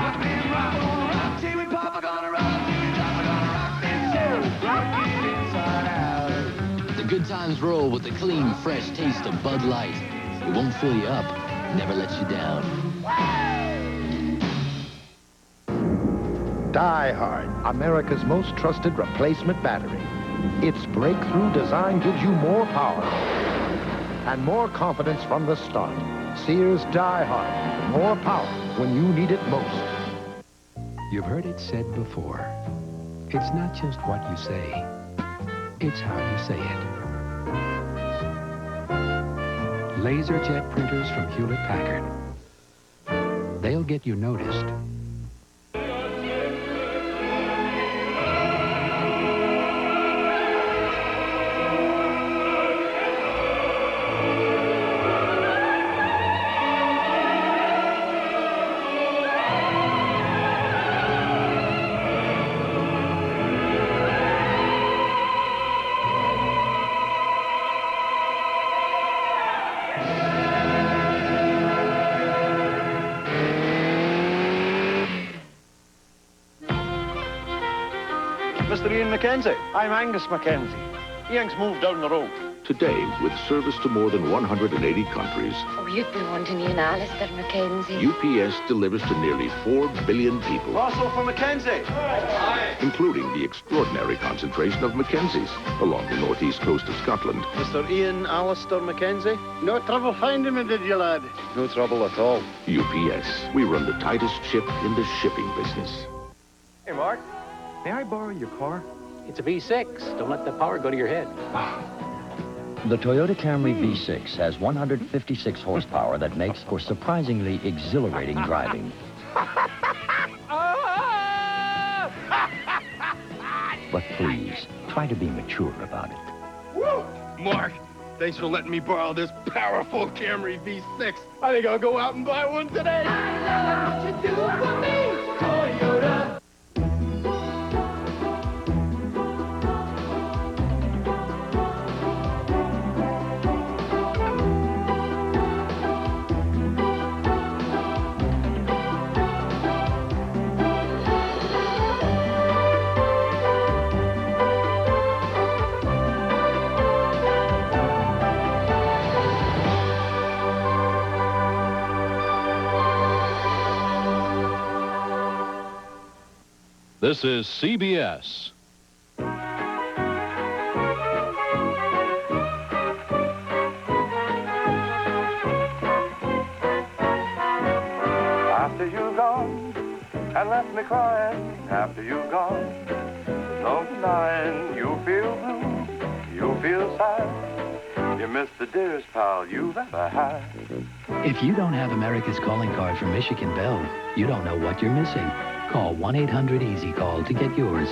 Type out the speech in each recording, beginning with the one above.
rock me, rock, oh, rock. Jimmy Papa gonna rock, Jimmy Papa gonna rock this show. Rock it inside out. The good times roll with the clean, fresh taste of Bud Light. It won't fill you up, never lets you down. Die Hard, America's most trusted replacement battery. Its breakthrough design gives you more power and more confidence from the start. Sears Die Hard, more power when you need it most. You've heard it said before. It's not just what you say, it's how you say it. LaserJet printers from Hewlett-Packard. They'll get you noticed. Mr. Ian Mackenzie. I'm Angus Mackenzie. Ian's moved down the road. Today, with service to more than 180 countries, Oh, you'd be wanting Ian Alistair Mackenzie. UPS delivers to nearly 4 billion people, Russell for Mackenzie. including the extraordinary concentration of Mackenzies along the northeast coast of Scotland. Mr. Ian Alistair Mackenzie. No trouble finding me, did you, lad? No trouble at all. UPS, we run the tightest ship in the shipping business. Hey, Mark. May I borrow your car? It's a V6. Don't let the power go to your head. The Toyota Camry V6 has 156 horsepower that makes for surprisingly exhilarating driving. But please, try to be mature about it. Woo! Mark, thanks for letting me borrow this powerful Camry V6. I think I'll go out and buy one today. I love what you do for me, Toyota. This is CBS. After you've gone and left me crying, after you've gone, no denying you feel blue, you feel sad. You miss the dearest pal you've ever had. If you don't have America's calling card from Michigan Bell, you don't know what you're missing. Call 1-800-EASY-CALL to get yours.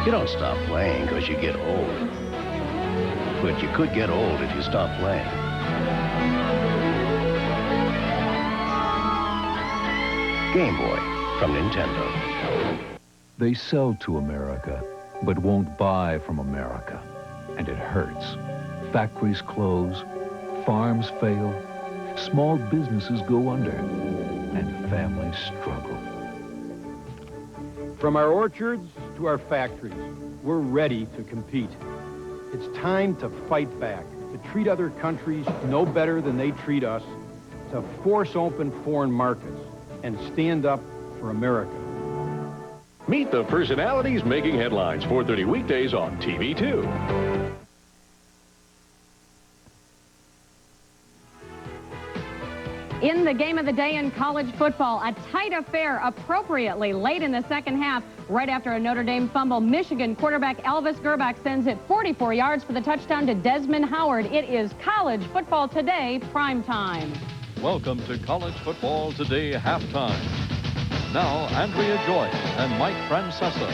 You don't stop playing because you get old. But you could get old if you stop playing. Game Boy from Nintendo. They sell to America, but won't buy from America. And it hurts. Factories close, farms fail, small businesses go under, and families struggle. From our orchards to our factories, we're ready to compete. It's time to fight back, to treat other countries no better than they treat us, to force open foreign markets, and stand up for America. Meet the personalities making headlines, 4:30 weekdays on TV2. In the game of the day in college football, a tight affair appropriately late in the second half. Right after a Notre Dame fumble, Michigan quarterback Elvis Gerbach sends it 44 yards for the touchdown to Desmond Howard. It is College Football Today prime time. Welcome to College Football Today halftime. Now, Andrea Joyce and Mike Francesa.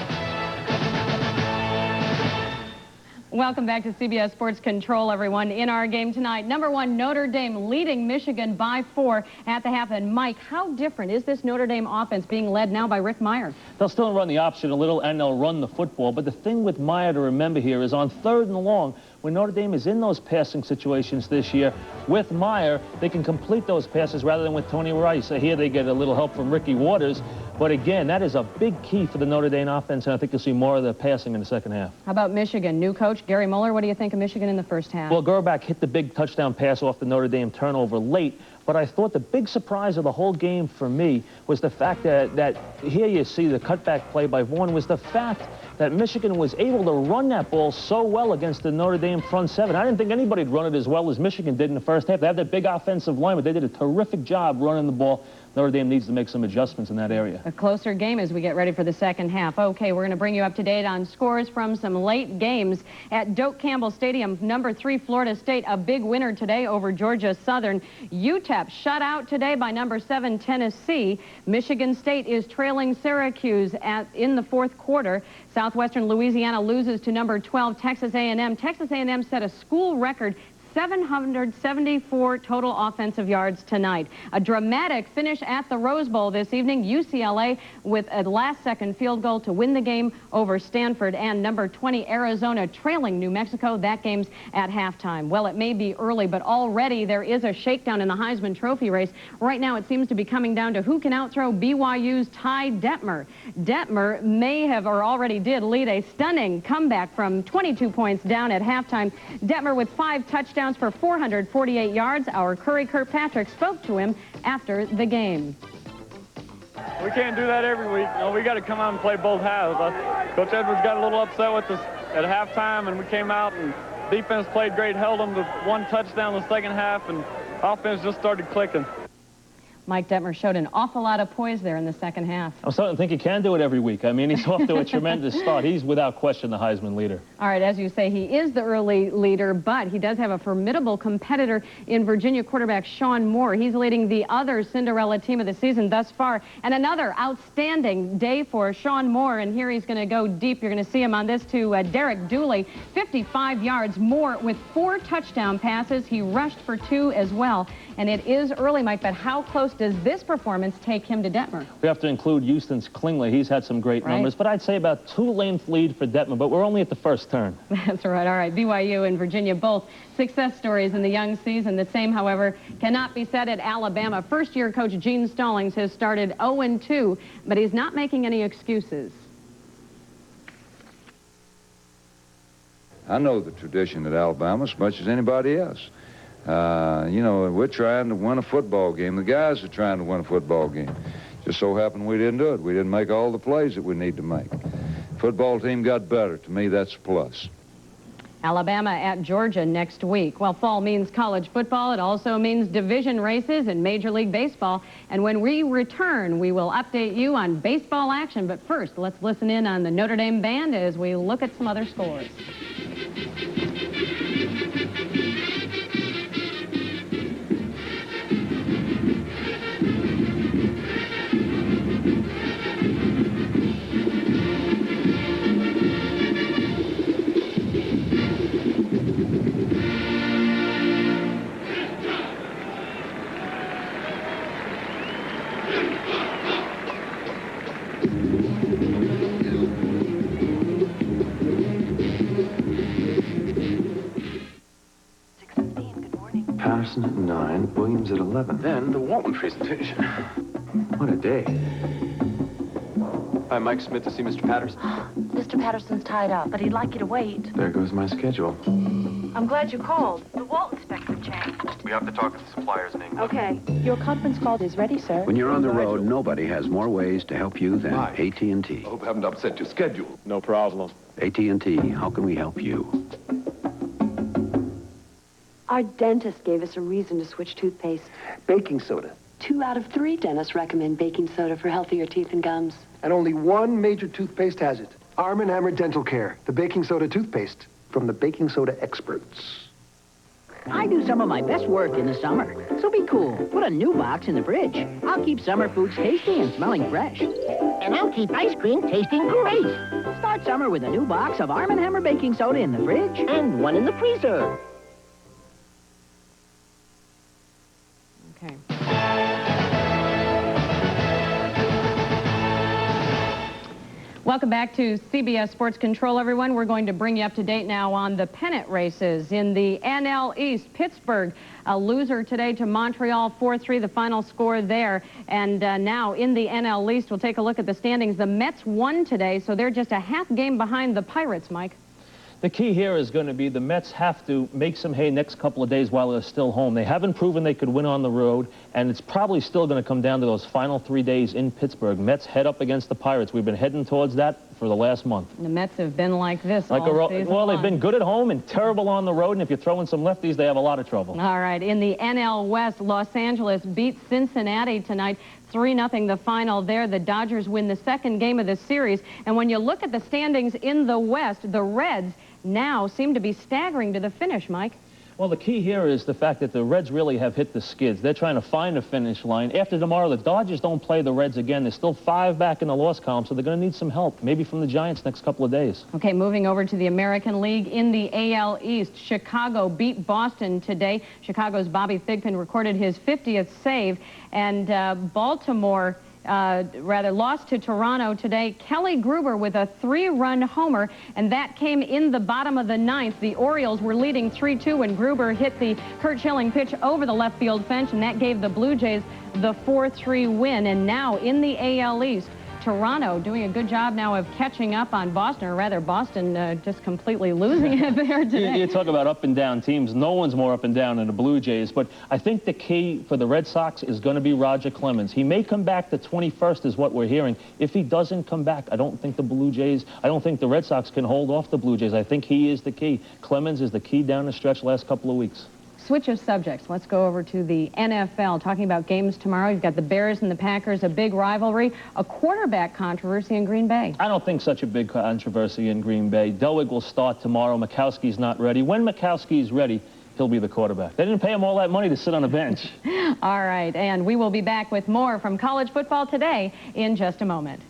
Welcome back to CBS Sports Control, everyone. In our game tonight, #1 Notre Dame leading Michigan by 4 at the half. And Mike, how different is this Notre Dame offense being led now by Rick Mirer? They'll still run the option a little, and they'll run the football. But the thing with Mirer to remember here is on 3rd and long, when Notre Dame is in those passing situations this year, with Mirer, they can complete those passes rather than with Tony Rice. So here they get a little help from Ricky Waters. But again, that is a big key for the Notre Dame offense, and I think you'll see more of the passing in the second half. How about Michigan? New coach Gary Mueller. What do you think of Michigan in the first half? Well, Gerbach hit the big touchdown pass off the Notre Dame turnover late, but I thought the big surprise of the whole game for me was the fact that here you see the cutback play by Vaughn was the fact that Michigan was able to run that ball so well against the Notre Dame front seven. I didn't think anybody'd run it as well as Michigan did in the first half. They had that big offensive line, but they did a terrific job running the ball. Notre Dame needs to make some adjustments in that area. A closer game as we get ready for the second half. Okay, we're going to bring you up to date on scores from some late games at Doak Campbell Stadium. #3 Florida State, a big winner today over Georgia Southern. UTEP shut out today by #7 Tennessee. Michigan State is trailing Syracuse in the fourth quarter. Southwestern Louisiana loses to #12 Texas A&M. Texas A&M set a school record 774 total offensive yards tonight. A dramatic finish at the Rose Bowl this evening. UCLA with a last-second field goal to win the game over Stanford, and #20 Arizona trailing New Mexico. That game's at halftime. Well, it may be early, but already there is a shakedown in the Heisman Trophy race. Right now it seems to be coming down to who can outthrow BYU's Ty Detmer. Detmer may have or already did lead a stunning comeback from 22 points down at halftime. Detmer with 5 touchdowns for 448 yards. Our Curry Kirkpatrick spoke to him after the game. We can't do that every week. You know, we got to come out and play both halves. Coach Edwards got a little upset with us at halftime, and we came out and defense played great, held them to 1 touchdown in the second half, and offense just started clicking. Mike Detmer showed an awful lot of poise there in the second half. I'm starting to think he can do it every week. I mean, he's off to a tremendous start. He's without question the Heisman leader. All right, as you say, he is the early leader, but he does have a formidable competitor in Virginia quarterback Sean Moore. He's leading the other Cinderella team of the season thus far. And another outstanding day for Sean Moore, and here he's going to go deep. You're going to see him on this to Derek Dooley. 55 yards. Moore with 4 touchdown passes. He rushed for 2 as well. And it is early, Mike, but how close does this performance take him to Detmer? We have to include Houston's Klingler. He's had some great numbers, but I'd say about 2-length lead for Detmer, but we're only at the first turn. That's right. All right. BYU and Virginia, both success stories in the young season. The same, however, cannot be said at Alabama. First-year coach Gene Stallings has started 0-2, but he's not making any excuses. I know the tradition at Alabama as much as anybody else. You know, we're trying to win a football game. The guys are trying to win a football game. Just so happened we didn't do it. We didn't make all the plays that we need to make. Football team got better. To me, that's a plus. Alabama at Georgia next week. Well, fall means college football. It also means division races in Major League Baseball. And when we return, we will update you on baseball action. But first, let's listen in on the Notre Dame band as we look at some other scores. Patterson at 9, Williams at 11. Then the Walton presentation. What a day. Hi, Mike Smith to see Mr. Patterson. Mr. Patterson's tied up, but he'd like you to wait. There goes my schedule. I'm glad you called. The Walton spec have changed. We have to talk to the suppliers in England. Okay. Your conference call is ready, sir. When you're on the road, nobody has more ways to help you than AT&T. I hope I haven't upset your schedule. No problem. AT&T, how can we help you? Our dentist gave us a reason to switch toothpaste. Baking soda. 2 out of 3 dentists recommend baking soda for healthier teeth and gums. And only one major toothpaste has it. Arm & Hammer Dental Care, the baking soda toothpaste from the baking soda experts. I do some of my best work in the summer, so be cool. Put a new box in the fridge. I'll keep summer foods tasty and smelling fresh. And I'll keep ice cream tasting great. Start summer with a new box of Arm & Hammer baking soda in the fridge and one in the freezer. Okay. Welcome back to CBS Sports Control, everyone. We're going to bring you up to date now on the pennant races in the NL East. Pittsburgh, a loser today to Montreal, 4-3, the final score there. And now in the NL East, we'll take a look at the standings. The Mets won today, so they're just a half game behind the Pirates, Mike. The key here is going to be the Mets have to make some hay next couple of days while they're still home. They haven't proven they could win on the road, and it's probably still going to come down to those final 3 days in Pittsburgh. Mets head up against the Pirates. We've been heading towards that for the last month. The Mets have been like this all season well, long. they've been good at home and terrible on the road, and if you're throwing some lefties, they have a lot of trouble. All right, in the NL West, Los Angeles beat Cincinnati tonight, 3-0 the final there. The Dodgers win the second game of the series, and when you look at the standings in the West, the Reds now seem to be staggering to the finish, Mike. Well, the key here is the fact that the Reds really have hit the skids. They're trying to find a finish line. After tomorrow, the Dodgers don't play the Reds again. There's still 5 back in the loss column, so they're going to need some help, maybe from the Giants next couple of days. Okay, moving over to the American League in the AL East. Chicago beat Boston today. Chicago's Bobby Thigpen recorded his 50th save, and Baltimore lost to Toronto today. Kelly Gruber with a 3-run homer, and that came in the bottom of the 9th. The Orioles were leading 3-2 when Gruber hit the Curt Schilling pitch over the left field fence, and that gave the Blue Jays the 4-3 win. And now in the AL East, Toronto doing a good job now of catching up on Boston, or rather Boston just completely losing it there today. You talk about up and down teams. No one's more up and down than the Blue Jays, but I think the key for the Red Sox is going to be Roger Clemens. He may come back the 21st is what we're hearing. If he doesn't come back, I don't think the Red Sox can hold off the Blue Jays. I think he is the key. Clemens is the key down the stretch last couple of weeks. Switch of subjects. Let's go over to the NFL. Talking about games tomorrow, you've got the Bears and the Packers, a big rivalry, a quarterback controversy in Green Bay. I don't think such a big controversy in Green Bay. Delwig will start tomorrow. Mikowski's not ready. When Mikowski's ready, he'll be the quarterback. They didn't pay him all that money to sit on a bench. All right, and we will be back with more from college football today in just a moment.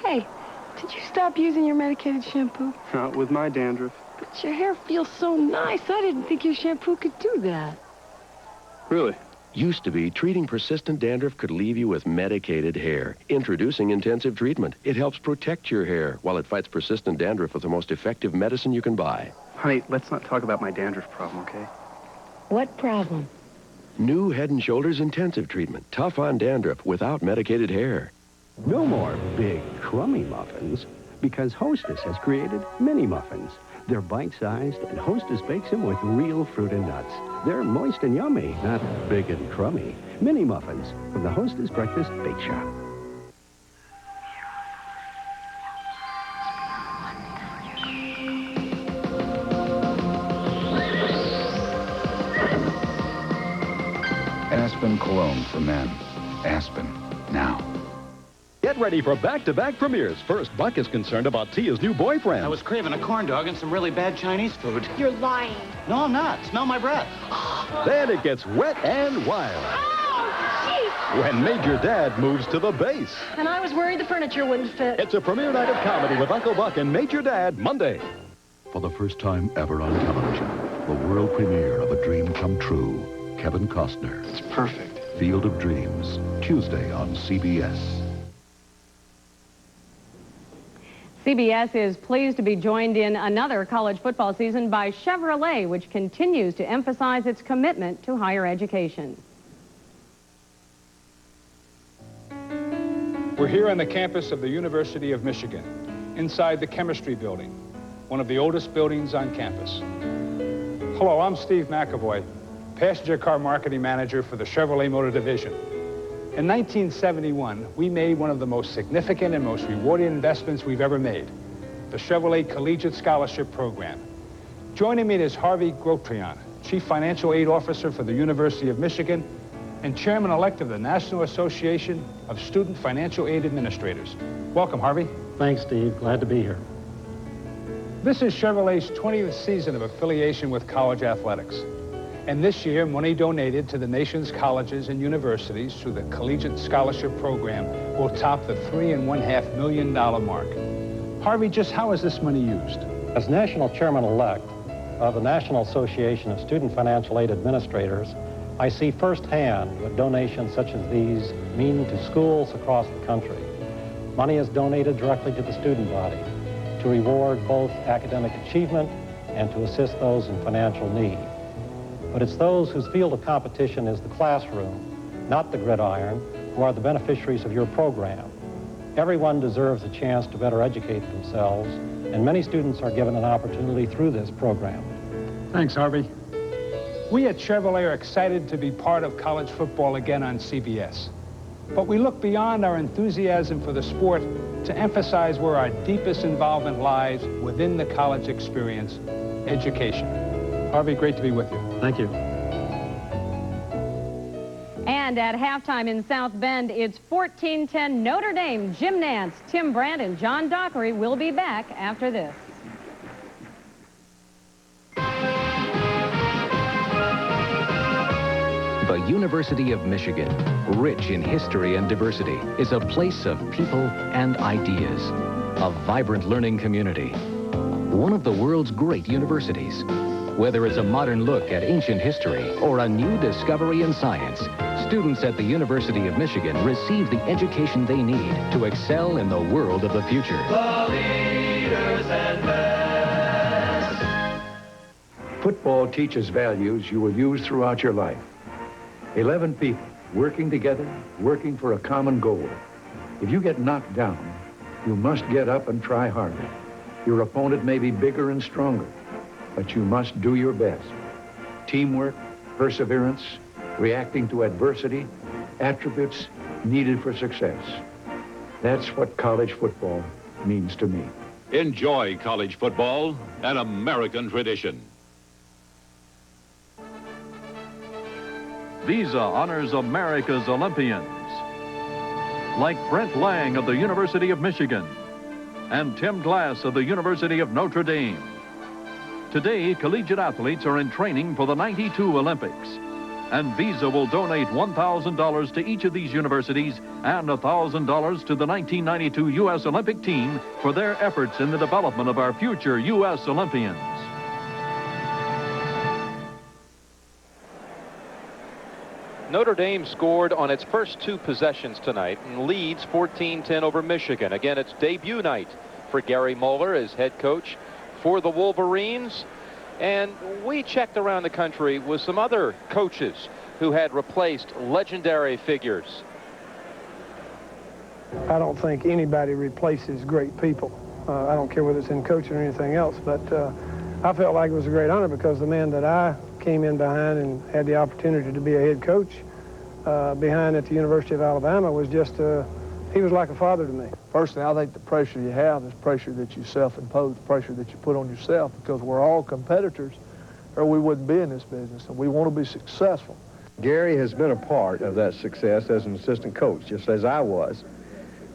Hey, did you stop using your medicated shampoo? Not with my dandruff. But your hair feels so nice. I didn't think your shampoo could do that. Really? Used to be, treating persistent dandruff could leave you with medicated hair. Introducing intensive treatment. It helps protect your hair while it fights persistent dandruff with the most effective medicine you can buy. Honey, let's not talk about my dandruff problem, okay? What problem? New Head & Shoulders intensive treatment. Tough on dandruff without medicated hair. No more big, crummy muffins, because Hostess has created mini muffins. They're bite-sized, and Hostess bakes them with real fruit and nuts. They're moist and yummy, not big and crummy. Mini muffins from the Hostess Breakfast Bake Shop. Aspen Cologne for men. Aspen, now. Get ready for back-to-back premieres. First, Buck is concerned about Tia's new boyfriend. I was craving a corn dog and some really bad Chinese food. You're lying. No, I'm not. Smell my breath. Then it gets wet and wild. Oh, when Major Dad moves to the base. and I was worried the furniture wouldn't fit. It's a premiere night of comedy with Uncle Buck and Major Dad, Monday. For the first time ever on television, the world premiere of A Dream Come True. Kevin Costner. It's perfect. Field of Dreams, Tuesday on CBS. CBS is pleased to be joined in another college football season by Chevrolet, which continues to emphasize its commitment to higher education. We're here on the campus of the University of Michigan, inside the chemistry building, one of the oldest buildings on campus. Hello, I'm Steve McAvoy, passenger car marketing manager for the Chevrolet Motor Division. In 1971, we made one of the most significant and most rewarding investments we've ever made, the Chevrolet Collegiate Scholarship Program. Joining me is Harvey Grotrian, Chief Financial Aid Officer for the University of Michigan and Chairman-elect of the National Association of Student Financial Aid Administrators. Welcome, Harvey. Thanks, Steve. Glad to be here. This is Chevrolet's 20th season of affiliation with college athletics. And this year, money donated to the nation's colleges and universities through the Collegiate Scholarship Program will top the $3.5 million mark. Harvey, just how is this money used? As national chairman-elect of the National Association of Student Financial Aid Administrators, I see firsthand what donations such as these mean to schools across the country. Money is donated directly to the student body to reward both academic achievement and to assist those in financial need. But it's those whose field of competition is the classroom, not the gridiron, who are the beneficiaries of your program. Everyone deserves a chance to better educate themselves, and many students are given an opportunity through this program. Thanks, Harvey. We at Chevrolet are excited to be part of college football again on CBS. But we look beyond our enthusiasm for the sport to emphasize where our deepest involvement lies within the college experience, education. Harvey, great to be with you. Thank you. And at halftime in South Bend, it's 14-10 Notre Dame. Jim Nance, Tim Brandt, and John Dockery will be back after this. The University of Michigan, rich in history and diversity, is a place of people and ideas. A vibrant learning community. One of the world's great universities. Whether it's a modern look at ancient history or a new discovery in science, students at the University of Michigan receive the education they need to excel in the world of the future. The leaders and best. Football teaches values you will use throughout your life. 11 people working together, working for a common goal. If you get knocked down, you must get up and try harder. Your opponent may be bigger and stronger, but you must do your best. Teamwork, perseverance, reacting to adversity, attributes needed for success. That's what college football means to me. Enjoy college football, an American tradition. Visa honors America's Olympians, like Brent Lang of the University of Michigan and Tim Glass of the University of Notre Dame. Today, collegiate athletes are in training for the '92 Olympics, and Visa will donate $1,000 to each of these universities and $1,000 to the 1992 U.S. Olympic team for their efforts in the development of our future U.S. Olympians. Notre Dame scored on its first two possessions tonight and leads 14-10 over Michigan. Again, it's debut night for Gary Moeller as head coach for the Wolverines. And we checked around the country with some other coaches who had replaced legendary figures. I don't think anybody replaces great people. I don't care whether it's in coaching or anything else, but I felt like it was a great honor because the man that I came in behind and had the opportunity to be a head coach behind at the University of Alabama was just, he was like a father to me. Personally, I think the pressure you have is pressure that you self-impose, pressure that you put on yourself, because we're all competitors or we wouldn't be in this business, and we want to be successful. Gary has been a part of that success as an assistant coach, just as I was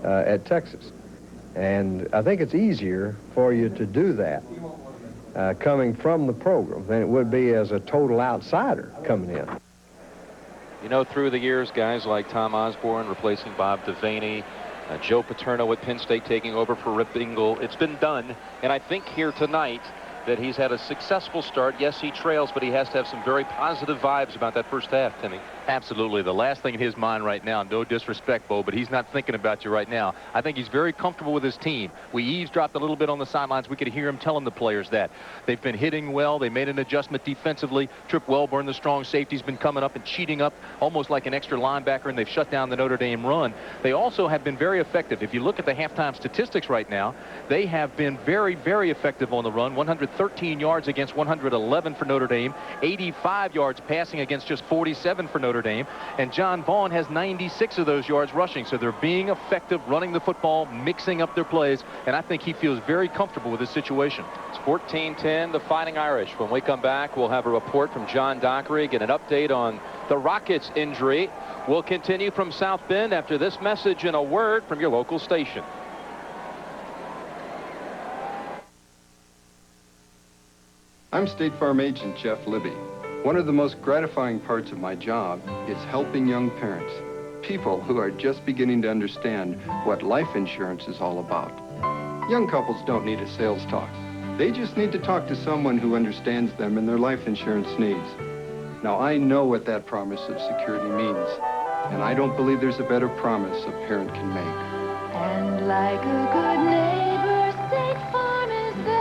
at Texas. And I think it's easier for you to do that coming from the program than it would be as a total outsider coming in. You know, through the years, guys like Tom Osborne replacing Bob Devaney, Joe Paterno at Penn State taking over for Rip Engel, it's been done. And I think here tonight that he's had a successful start. Yes, he trails, but he has to have some very positive vibes about that first half, Timmy. Absolutely. The last thing in his mind right now, no disrespect, Bo, but he's not thinking about you right now. I think he's very comfortable with his team. We eavesdropped a little bit on the sidelines. We could hear him telling the players that. They've been hitting well. They made an adjustment defensively. Trip Wellborn, the strong safety, has been coming up and cheating up almost like an extra linebacker, and they've shut down the Notre Dame run. They also have been very effective. If you look at the halftime statistics right now, they have been very, very effective on the run. 113 yards against 111 for Notre Dame. 85 yards passing against just 47 for Notre Dame. And John Vaughn has 96 of those yards rushing. So they're being effective, running the football, mixing up their plays. And I think he feels very comfortable with this situation. It's 14-10, the Fighting Irish. When we come back, we'll have a report from John Dockery, get an update on the Rockets injury. We'll continue from South Bend after this message and a word from your local station. I'm State Farm agent Jeff Libby. One of the most gratifying parts of my job is helping young parents, people who are just beginning to understand what life insurance is all about. Young couples don't need a sales talk. They just need to talk to someone who understands them and their life insurance needs. Now, I know what that promise of security means, and I don't believe there's a better promise a parent can make. And like a good neighbor, State Farm is there.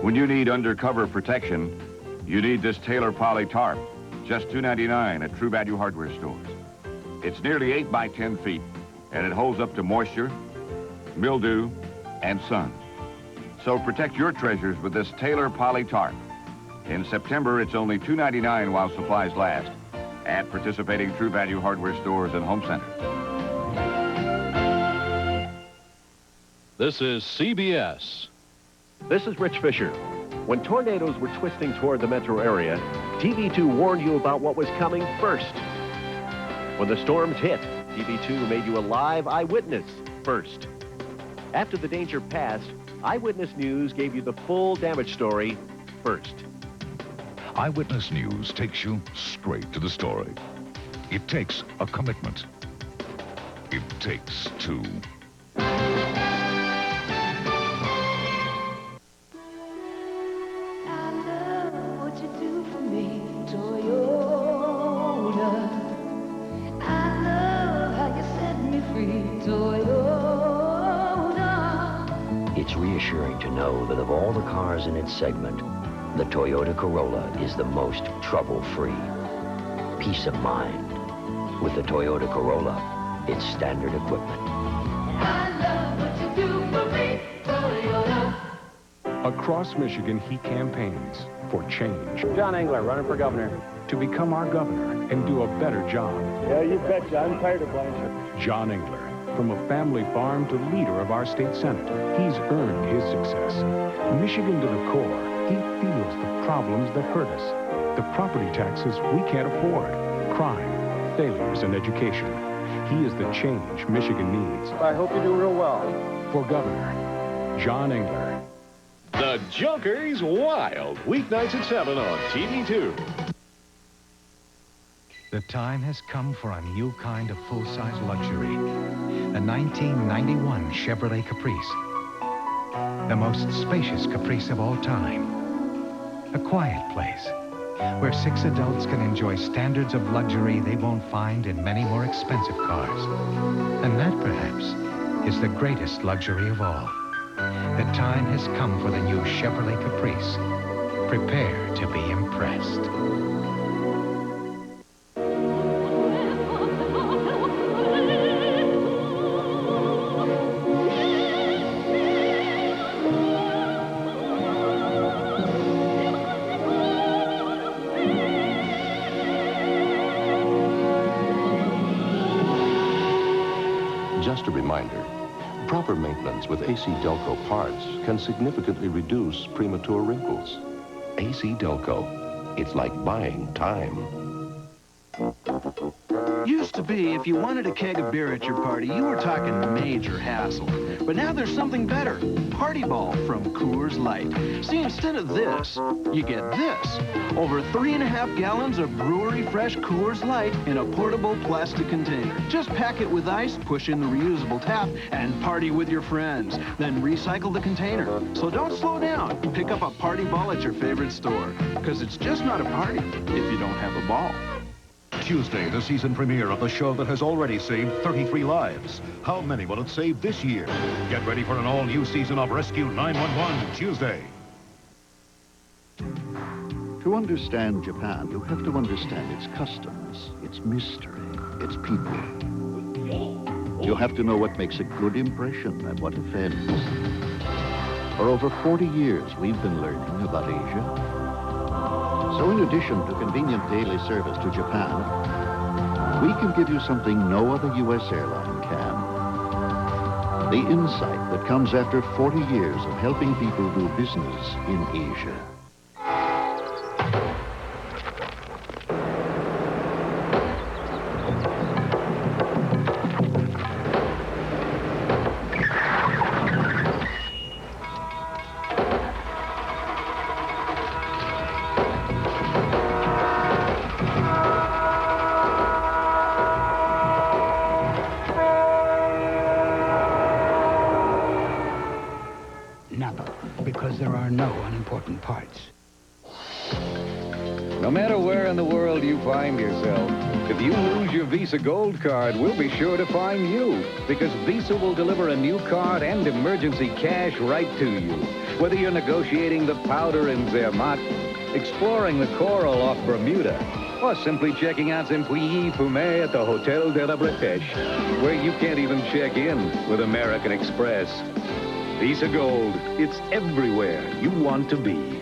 When you need undercover protection, you need this Taylor Poly Tarp. Just $2.99 at True Value Hardware stores. It's nearly 8 by 10 feet, and it holds up to moisture, mildew, and sun. So protect your treasures with this Taylor Poly Tarp. In September, it's only $2.99 while supplies last at participating True Value Hardware stores and home centers. This is CBS. This is Rich Fisher. When tornadoes were twisting toward the metro area, TV2 warned you about what was coming first. When the storms hit, TV2 made you a live eyewitness first. After the danger passed, Eyewitness News gave you the full damage story first. Eyewitness News takes you straight to the story. It takes a commitment. It takes two. It's reassuring to know that of all the cars in its segment, the Toyota Corolla is the most trouble-free. Peace of mind. With the Toyota Corolla, it's standard equipment. I love what you do for me, Toyota. Across Michigan, he campaigns for change. John Engler, running for governor. To become our governor and do a better job. Yeah, you betcha. I'm tired of Blanchard. John Engler, from a family farm to leader of our state senate, he's earned his success. Michigan to the core, he feels the problems that hurt us. The property taxes we can't afford, crime, failures, and education. He is the change Michigan needs. I hope you do real well. For governor, John Engler. The Joker's Wild, weeknights at 7 on TV2. The time has come for a new kind of full-size luxury. The 1991 Chevrolet Caprice. The most spacious Caprice of all time. A quiet place where 6 adults can enjoy standards of luxury they won't find in many more expensive cars. And that, perhaps, is the greatest luxury of all. The time has come for the new Chevrolet Caprice. Prepare to be impressed. Just a reminder, proper maintenance with AC Delco parts can significantly reduce premature wrinkles. AC Delco, it's like buying time. Used to be, if you wanted a keg of beer at your party, you were talking major hassle. But now there's something better. Party Ball from Coors Light. See, instead of this, you get this. Over 3.5 gallons of brewery fresh Coors Light in a portable plastic container. Just pack it with ice, push in the reusable tap, and party with your friends. Then recycle the container. So don't slow down. Pick up a Party Ball at your favorite store. Because it's just not a party if you don't have a ball. Tuesday, the season premiere of the show that has already saved 33 lives. How many will it save this year? Get ready for an all-new season of Rescue 911 Tuesday. To understand Japan, you have to understand its customs, its mystery, its people. You have to know what makes a good impression and what offends. For over 40 years, we've been learning about Asia. So in addition to convenient daily service to Japan, we can give you something no other U.S. airline can. The insight that comes after 40 years of helping people do business in Asia. because there are no unimportant parts. No matter where in the world you find yourself, if you lose your Visa Gold Card, we'll be sure to find you, because Visa will deliver a new card and emergency cash right to you. Whether you're negotiating the powder in Zermatt, exploring the coral off Bermuda, or simply checking out some Puyi Fumé at the Hotel de la Bretèche, where you can't even check in with American Express. Visa Gold, it's everywhere you want to be.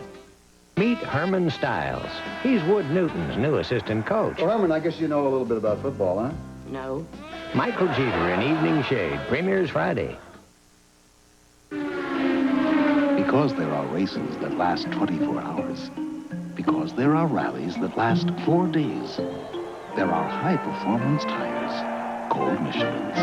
Meet Herman Stiles. He's Wood Newton's new assistant coach. Well, Herman, I guess you know a little bit about football, huh? No. Michael Jeter in Evening Shade premieres Friday. Because there are races that last 24 hours. Because there are rallies that last 4 days. There are high-performance tires called Michelin's.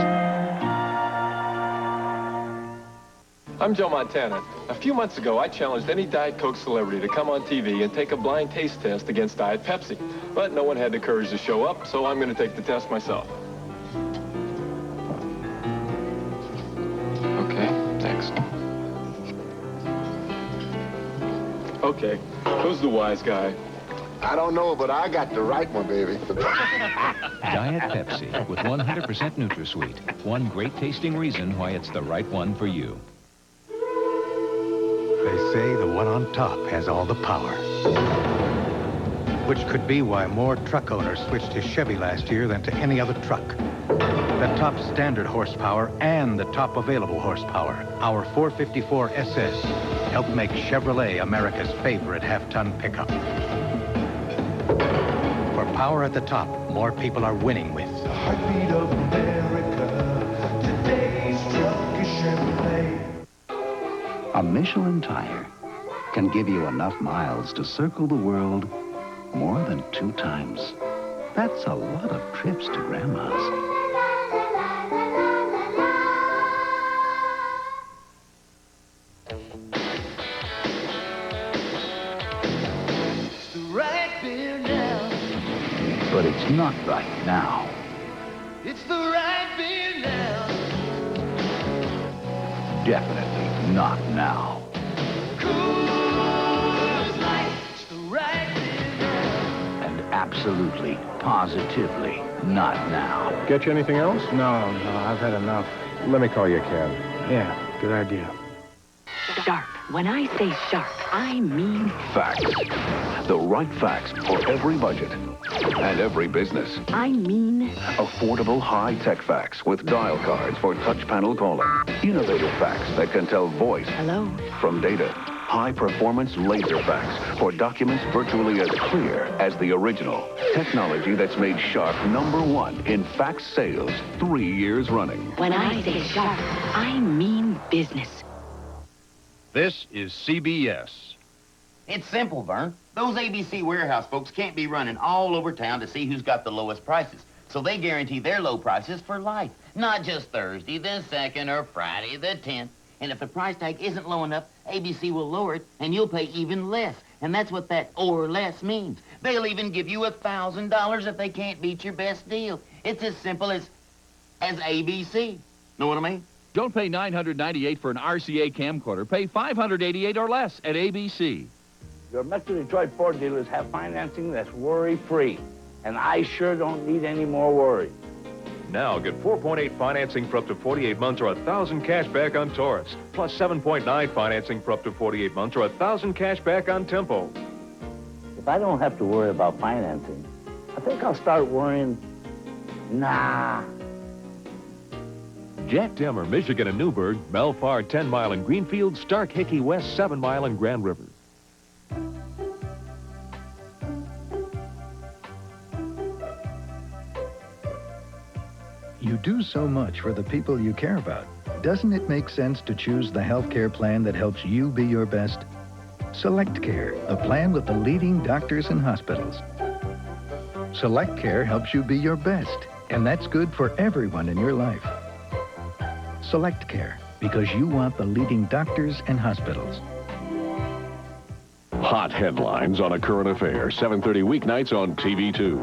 I'm Joe Montana. A few months ago, I challenged any Diet Coke celebrity to come on TV and take a blind taste test against Diet Pepsi. But no one had the courage to show up, so I'm going to take the test myself. Okay, thanks. Okay, who's the wise guy? I don't know, but I got the right one, baby. Diet Pepsi with 100% NutraSweet. One great tasting reason why it's the right one for you. They say the one on top has all the power. Which could be why more truck owners switched to Chevy last year than to any other truck. The top standard horsepower and the top available horsepower, our 454 SS, helped make Chevrolet America's favorite half-ton pickup. For power at the top, more people are winning with. The heartbeat of America, today's truck is Chevrolet. A Michelin tire can give you enough miles to circle the world more than 2 times. That's a lot of trips to Grandma's. But it's not right now. It's the right beer now. Definitely not now. Coors Light. It's the right beer now. And absolutely, positively not now. Get you anything else? No, I've had enough. Let me call you a cab. Yeah, good idea. Sharp. When I say sharp, I mean Facts. The right facts for every budget and every business. I mean Affordable high-tech facts with dial cards for touch panel calling. Innovative facts that can tell voice hello from data. High-performance laser facts for documents virtually as clear as the original. Technology that's made Sharp #1 in fax sales 3 years running. When I say sharp, I mean business. This is CBS. It's simple, Vern. Those ABC warehouse folks can't be running all over town to see who's got the lowest prices. So they guarantee their low prices for life. Not just Thursday the 2nd or Friday the 10th. And if the price tag isn't low enough, ABC will lower it, and you'll pay even less. And that's what that or less means. They'll even give you $1,000 if they can't beat your best deal. It's as simple as ABC. Know what I mean? Don't pay $998 for an RCA camcorder. Pay $588 or less at ABC. Your Metro Detroit Ford dealers have financing that's worry-free. And I sure don't need any more worry. Now get 4.8 financing for up to 48 months or 1,000 cash back on Taurus. Plus 7.9 financing for up to 48 months or 1,000 cash back on Tempo. If I don't have to worry about financing, I think I'll start worrying. Nah. Jack Demmer, Michigan and Newburgh, Belfar 10 Mile and Greenfield, Stark Hickey West 7 Mile and Grand River. You do so much for the people you care about. Doesn't it make sense to choose the health care plan that helps you be your best? Select Care, the plan with the leading doctors and hospitals. Select Care helps you be your best, and that's good for everyone in your life. Select Care, because you want the leading doctors and hospitals. Hot headlines on a current affair, 7:30 weeknights on TV2.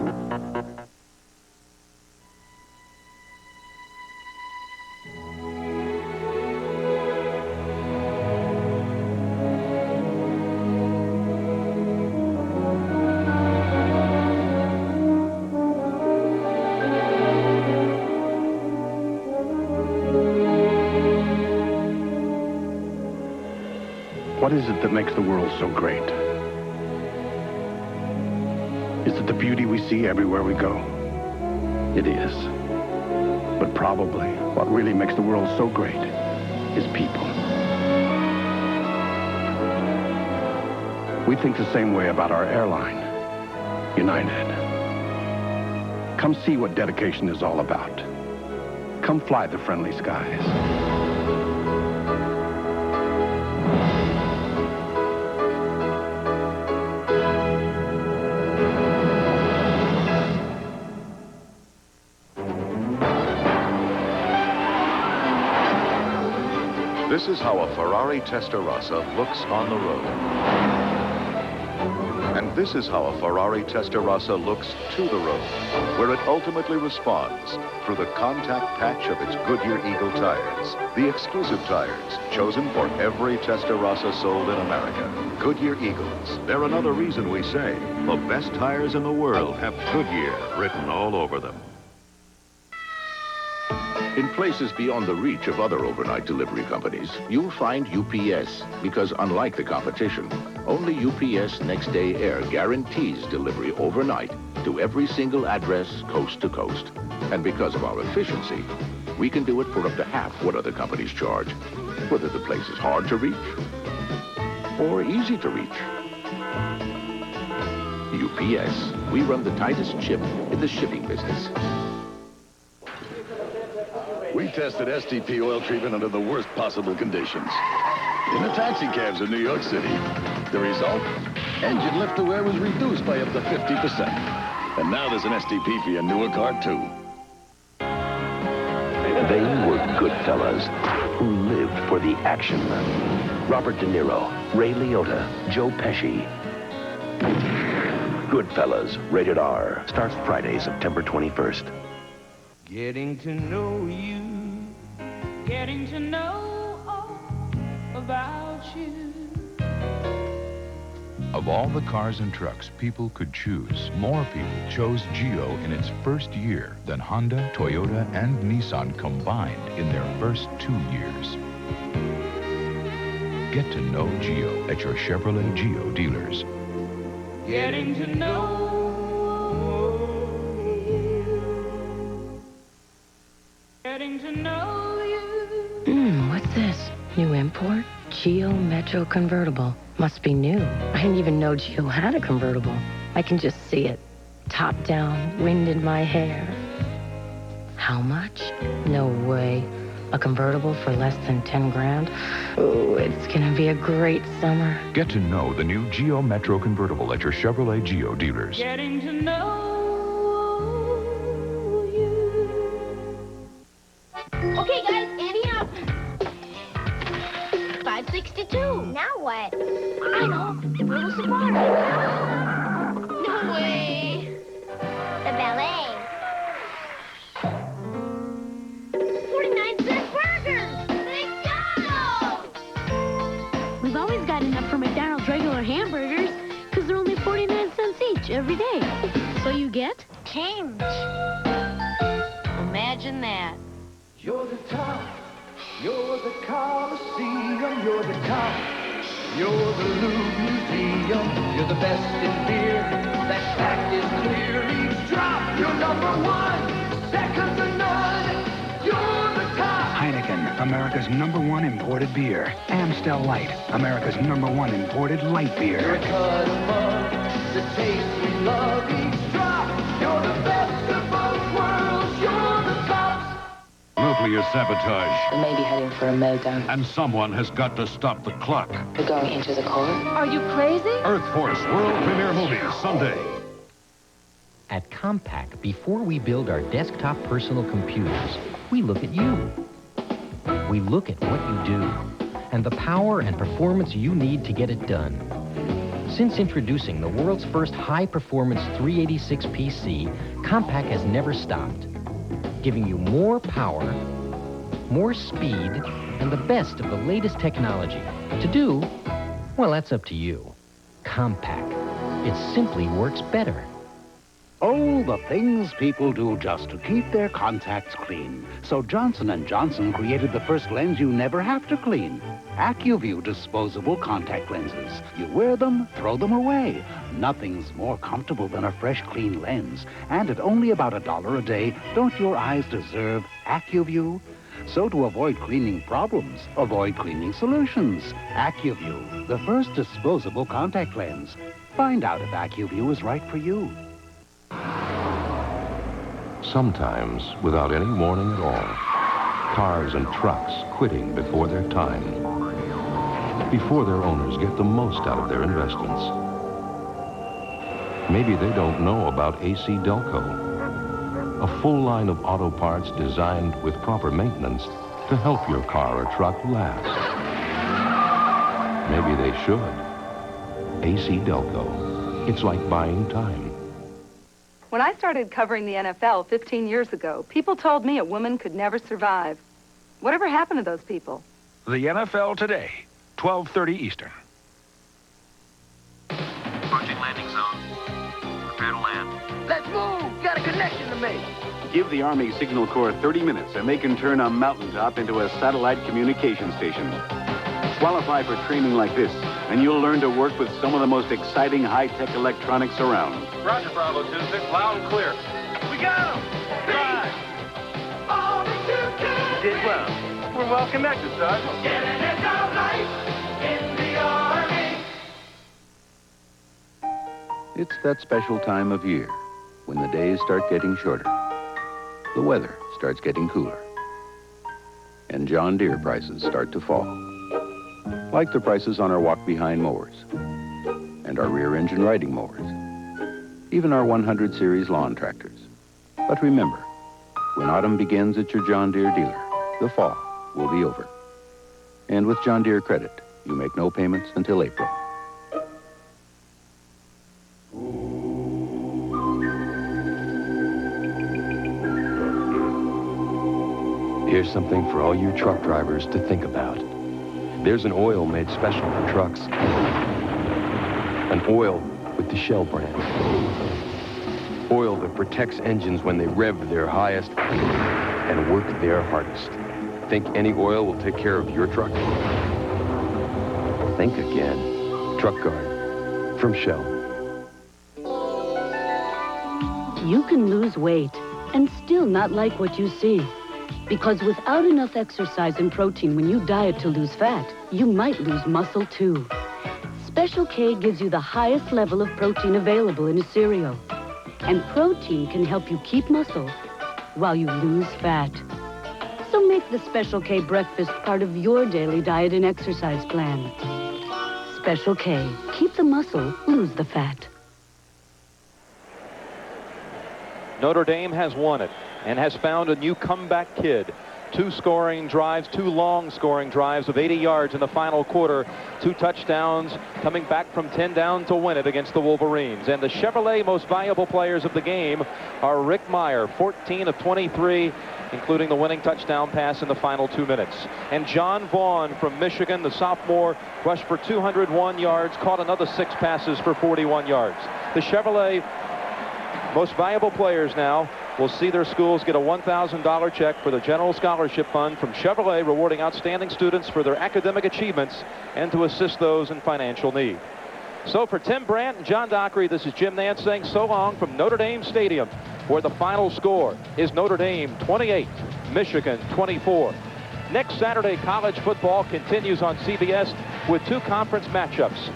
What is it that makes the world so great? Is it the beauty we see everywhere we go? It is. But probably what really makes the world so great is people. We think the same way about our airline, United. Come see what dedication is all about. Come fly the friendly skies. This is how a Ferrari Testarossa looks on the road. And this is how a Ferrari Testarossa looks to the road, where it ultimately responds through the contact patch of its Goodyear Eagle tires. The exclusive tires, chosen for every Testarossa sold in America. Goodyear Eagles. They're another reason we say the best tires in the world have Goodyear written all over them. In places beyond the reach of other overnight delivery companies, you'll find UPS, because unlike the competition, only UPS Next Day Air guarantees delivery overnight to every single address, coast to coast. And because of our efficiency, we can do it for up to half what other companies charge, whether the place is hard to reach or easy to reach. UPS, we run the tightest ship in the shipping business. We tested STP oil treatment under the worst possible conditions. In the taxi cabs in New York City. The result? Engine lift to wear was reduced by up to 50%. And now there's an STP for your newer car, too. They were good fellas who lived for the action. Robert De Niro, Ray Liotta, Joe Pesci. Goodfellas, rated R. Starts Friday, September 21st. Getting to know you, getting to know all about you. Of all the cars and trucks people could choose, more people chose Geo in its first year than Honda, Toyota, and Nissan combined in their first 2 years. Get to know Geo at your Chevrolet Geo dealers. Getting to know getting to know you. What's this? New import? Geo Metro convertible. Must be new. I didn't even know Geo had a convertible. I can just see it. Top down, wind in my hair. How much? No way. A convertible for less than 10 grand? Oh, it's gonna be a great summer. Get to know the new Geo Metro convertible at your Chevrolet Geo dealers. Getting to know you. Okay, guys, ante up. 562. Now what? I know. The Brutal Safari. No way. The ballet. 49-cent burgers. McDonald's. We've always got enough for McDonald's regular hamburgers because they're only 49 cents each every day. So you get? Change. Imagine that. You're the top. You're the Coliseum. You're the top. You're the Louvre Museum. You're the best in beer. That fact is clear. Each drop, you're number one. Second to none. You're the top. Heineken, America's #1 imported beer. Amstel Light, America's #1 imported light beer. You're a cut above the taste we love. Each drop, you're the best of both worlds. You're the top. Nuclear sabotage. We may be heading for a meltdown. And someone has got to stop the clock. We're going into the core. Are you crazy? Earth Force World Premiere Movie, Sunday. At Compaq, before we build our desktop personal computers, we look at you. We look at what you do and the power and performance you need to get it done. Since introducing the world's first high-performance 386 PC, Compaq has never stopped, giving you more power, more speed, and the best of the latest technology. To do, well, that's up to you. Compaq. It simply works better. Oh, the things people do just to keep their contacts clean. So Johnson & Johnson created the first lens you never have to clean. AccuView disposable contact lenses. You wear them, throw them away. Nothing's more comfortable than a fresh, clean lens. And at only about $1 a day, don't your eyes deserve AccuView? So to avoid cleaning problems, avoid cleaning solutions. AccuView, the first disposable contact lens. Find out if AccuView is right for you. Sometimes, without any warning at all, cars and trucks quitting before their time, before their owners get the most out of their investments. Maybe they don't know about AC Delco, a full line of auto parts designed with proper maintenance to help your car or truck last. Maybe they should. AC Delco. It's like buying time. When I started covering the NFL 15 years ago, people told me a woman could never survive. Whatever happened to those people? The NFL Today, 12:30 Eastern. Approaching landing zone. Prepare to land. Let's move! Got a connection to make. Give the Army Signal Corps 30 minutes and they can turn a mountaintop into a satellite communication station. Qualify for training like this, and you'll learn to work with some of the most exciting high-tech electronics around. Roger, Bravo 26, loud and clear. We got him! Drive! You did well. We're well connected, Sergeant. Get an edge of life in the Army. It's that special time of year when the days start getting shorter. The weather starts getting cooler. And John Deere prices start to fall. Like the prices on our walk-behind mowers and our rear-engine riding mowers, even our 100 series lawn tractors. But remember, when autumn begins at your John Deere dealer, the fall will be over. And with John Deere credit, you make no payments until April. Here's something for all you truck drivers to think about. There's an oil made special for trucks. An oil with the Shell brand. Oil that protects engines when they rev their highest and work their hardest. Think any oil will take care of your truck? Think again. Truck Guard from Shell. You can lose weight and still not like what you see. Because without enough exercise and protein when you diet to lose fat, you might lose muscle too. Special K gives you the highest level of protein available in a cereal. And protein can help you keep muscle while you lose fat. So make the Special K breakfast part of your daily diet and exercise plan. Special K. Keep the muscle, lose the fat. Notre Dame has won it and has found a new comeback kid. 2 scoring drives, 2 long scoring drives of 80 yards in the final quarter. 2 touchdowns, coming back from 10 down to win it against the Wolverines. And the Chevrolet most valuable players of the game are Rick Meyer, 14 of 23, including the winning touchdown pass in the final 2 minutes. And John Vaughn from Michigan, the sophomore, rushed for 201 yards, caught another 6 passes for 41 yards. The Chevrolet most valuable players now will see their schools get a $1,000 check for the General Scholarship Fund from Chevrolet, rewarding outstanding students for their academic achievements and to assist those in financial need. So for Tim Brandt and John Dockery, this is Jim Nance saying so long from Notre Dame Stadium, where the final score is Notre Dame 28, Michigan 24. Next Saturday, college football continues on CBS with 2 conference matchups.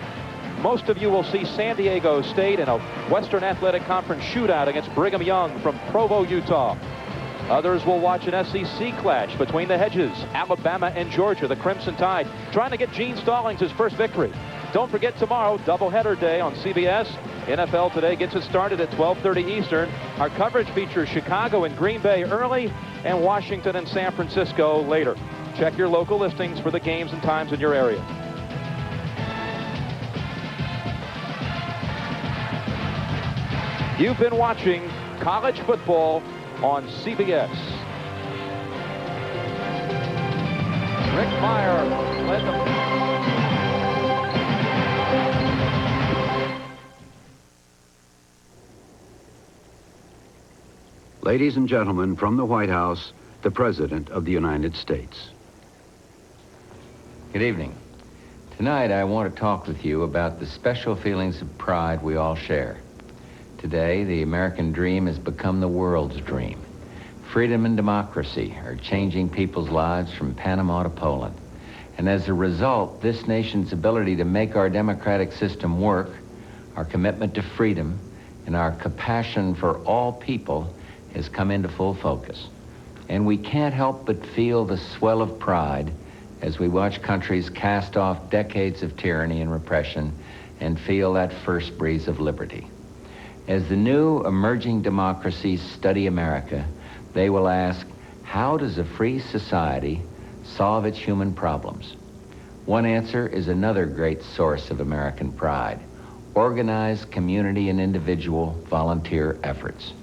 Most of you will see San Diego State in a Western Athletic Conference shootout against Brigham Young from Provo, Utah. Others will watch an SEC clash between the Hedges, Alabama and Georgia, the Crimson Tide, trying to get Gene Stallings his first victory. Don't forget tomorrow, doubleheader day on CBS. NFL Today gets it started at 12:30 Eastern. Our coverage features Chicago and Green Bay early and Washington and San Francisco later. Check your local listings for the games and times in your area. You've been watching college football on CBS. Rick Meyer led the... Ladies and gentlemen, from the White House, the President of the United States. Good evening. Tonight I want to talk with you about the special feelings of pride we all share. Today, the American dream has become the world's dream. Freedom and democracy are changing people's lives from Panama to Poland. And as a result, this nation's ability to make our democratic system work, our commitment to freedom, and our compassion for all people has come into full focus. And we can't help but feel the swell of pride as we watch countries cast off decades of tyranny and repression and feel that first breeze of liberty. As the new emerging democracies study America, they will ask, how does a free society solve its human problems? One answer is another great source of American pride: organized community and individual volunteer efforts.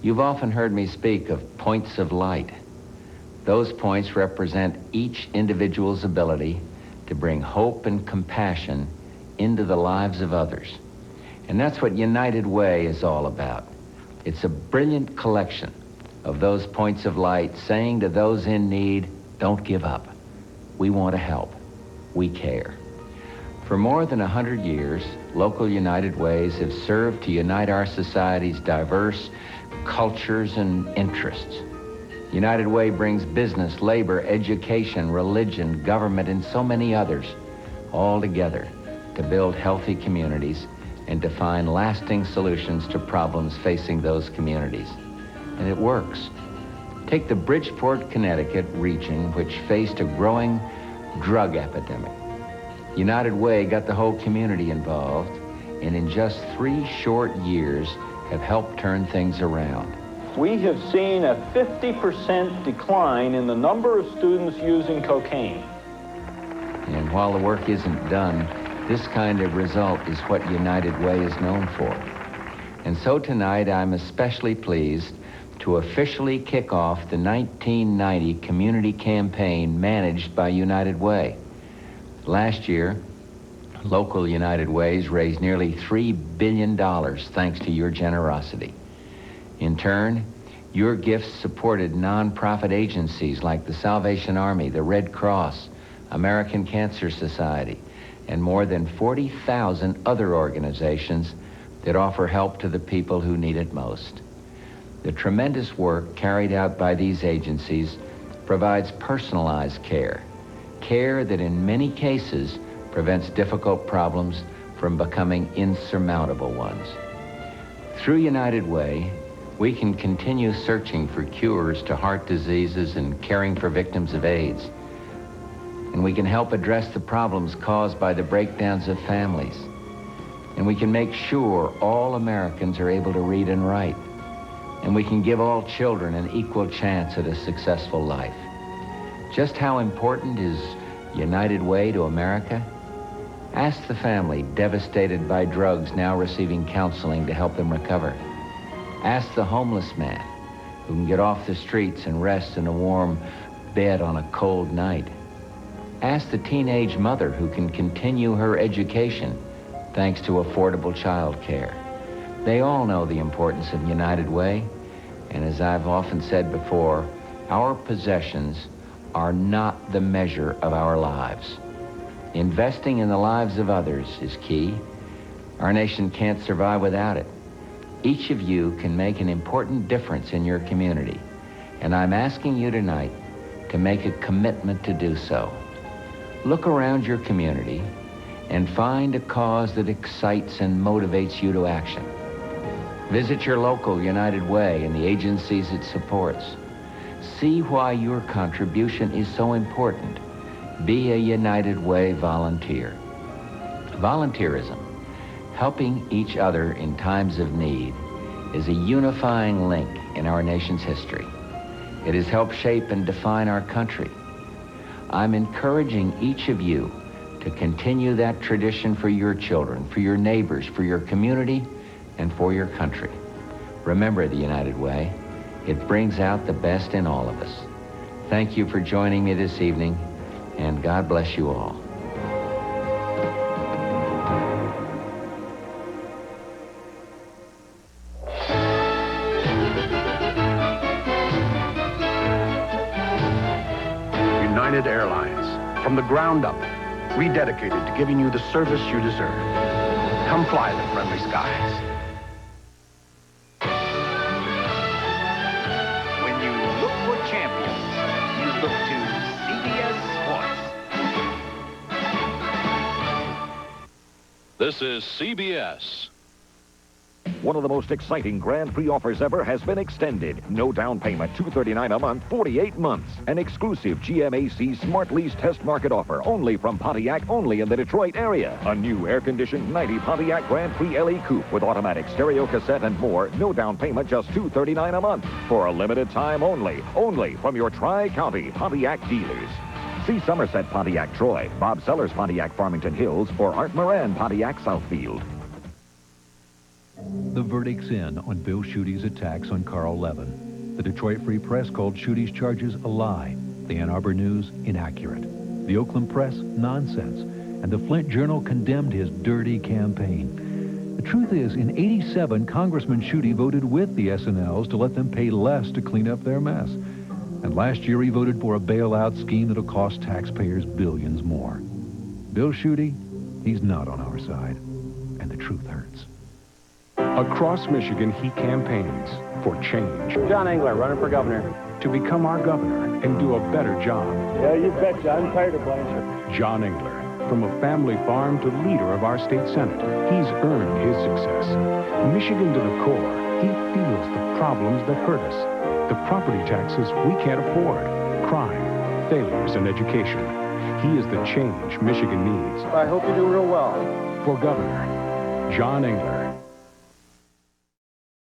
You've often heard me speak of points of light. Those points represent each individual's ability to bring hope and compassion into the lives of others. And that's what United Way is all about. It's a brilliant collection of those points of light saying to those in need, don't give up. We want to help. We care. For more than 100 years, local United Ways have served to unite our society's diverse cultures and interests. United Way brings business, labor, education, religion, government, and so many others all together to build healthy communities and to find lasting solutions to problems facing those communities. And it works. Take the Bridgeport, Connecticut region, which faced a growing drug epidemic. United Way got the whole community involved, and in just 3 short years have helped turn things around. We have seen a 50% decline in the number of students using cocaine. And while the work isn't done, this kind of result is what United Way is known for. And so tonight I'm especially pleased to officially kick off the 1990 community campaign managed by United Way. Last year, local United Ways raised nearly $3 billion thanks to your generosity. In turn, your gifts supported nonprofit agencies like the Salvation Army, the Red Cross, American Cancer Society, and more than 40,000 other organizations that offer help to the people who need it most. The tremendous work carried out by these agencies provides personalized care, care that in many cases prevents difficult problems from becoming insurmountable ones. Through United Way, we can continue searching for cures to heart diseases and caring for victims of AIDS. And we can help address the problems caused by the breakdowns of families. And we can make sure all Americans are able to read and write. And we can give all children an equal chance at a successful life. Just how important is United Way to America? Ask the family devastated by drugs now receiving counseling to help them recover. Ask the homeless man who can get off the streets and rest in a warm bed on a cold night. Ask the teenage mother who can continue her education thanks to affordable child care. They all know the importance of United Way, and as I've often said before, our possessions are not the measure of our lives. Investing in the lives of others is key. Our nation can't survive without it. Each of you can make an important difference in your community, and I'm asking you tonight to make a commitment to do so. Look around your community and find a cause that excites and motivates you to action. Visit your local United Way and the agencies it supports. See why your contribution is so important. Be a United Way volunteer. Volunteerism, helping each other in times of need, is a unifying link in our nation's history. It has helped shape and define our country. I'm encouraging each of you to continue that tradition for your children, for your neighbors, for your community, and for your country. Remember the United Way. It brings out the best in all of us. Thank you for joining me this evening, and God bless you all. United Airlines, from the ground up, rededicated to giving you the service you deserve. Come fly the friendly skies. When you look for champions, you look to CBS Sports. This is CBS. One of the most exciting Grand Prix offers ever has been extended. No down payment, $239 a month, 48 months. An exclusive GMAC Smart Lease Test Market offer only from Pontiac, only in the Detroit area. A new air-conditioned 90 Pontiac Grand Prix LE Coupe with automatic stereo cassette and more. No down payment, just $239 a month. For a limited time only. Only from your Tri-County Pontiac dealers. See Somerset Pontiac Troy, Bob Sellers Pontiac Farmington Hills, or Art Moran Pontiac Southfield. The verdict's in on Bill Schuete's attacks on Carl Levin. The Detroit Free Press called Schuete's charges a lie, the Ann Arbor News inaccurate, the Oakland Press nonsense, and the Flint Journal condemned his dirty campaign. The truth is, in '87, Congressman Schuete voted with the SNLs to let them pay less to clean up their mess. And last year he voted for a bailout scheme that'll cost taxpayers billions more. Bill Schuete, he's not on our side, and the truth hurts. Across Michigan, he campaigns for change. John Engler, running for governor. To become our governor and do a better job. Yeah, you betcha. I'm tired of Blanchard. John Engler, from a family farm to leader of our state senate, he's earned his success. Michigan to the core, he feels the problems that hurt us. The property taxes we can't afford, crime, failures, and education. He is the change Michigan needs. I hope you do real well. For governor, John Engler.